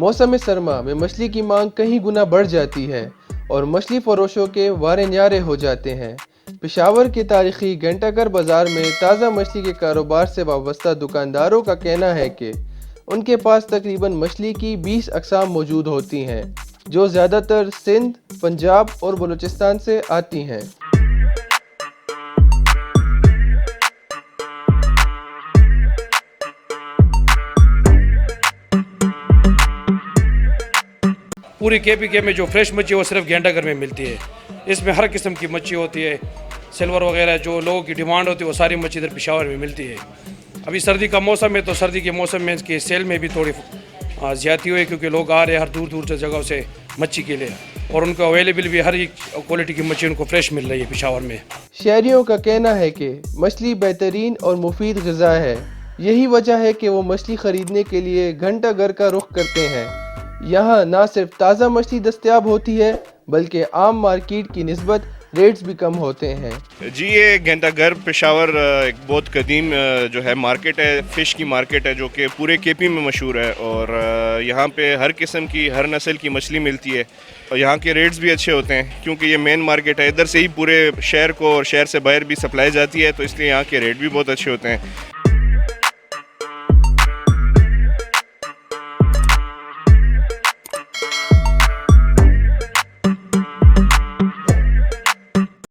मौसम सरमा में मछली की मांग कई गुना बढ़ जाती है और मछली फरोशों के वारे न्यारे हो जाते हैं। पेशावर के तारीखी घंटाघर बाज़ार में ताज़ा मछली के कारोबार से वाबस्ता दुकानदारों का कहना है कि उनके पास तकरीबन मछली की 20 अक़साम मौजूद होती हैं, जो ज़्यादातर सिंध, पंजाब और बलूचिस्तान से आती हैं। पूरी KPK में जो फ्रेश मच्छी है वो सिर्फ घंटाघर में मिलती है। इसमें हर किस्म की मच्छी होती है, सिल्वर वगैरह जो लोगों की डिमांड होती है वो सारी मच्छी इधर पेशावर में मिलती है। अभी सर्दी का मौसम है तो सर्दी के मौसम में इसकी सेल में भी थोड़ी ज़्यादती हुई, क्योंकि लोग आ रहे हैं हर दूर दूर से जगहों से मच्छी के लिए, और उनको अवेलेबल भी हर एक क्वालिटी की मच्छी उनको फ्रेश मिल रही है पेशावर में। शहरियों का कहना है कि मछली बेहतरीन और मुफीद ग़िज़ा है। यही वजह है कि वो मछली ख़रीदने के लिए घंटाघर का रुख करते हैं। यहाँ ना सिर्फ ताज़ा मछली दस्तयाब होती है बल्कि आम मार्केट की निस्बत रेट्स भी कम होते हैं। जी, ये घंटाघर पेशावर एक बहुत कदीम जो है मार्केट है, फ़िश की मार्केट है, जो कि पूरे KP में मशहूर है, और यहाँ पे हर किस्म की हर नस्ल की मछली मिलती है और यहाँ के रेट्स भी अच्छे होते हैं, क्योंकि ये मेन मार्केट है। इधर से ही पूरे शहर को और शहर से बाहर भी सप्लाई जाती है, तो इसलिए यहाँ के रेट भी बहुत अच्छे होते हैं।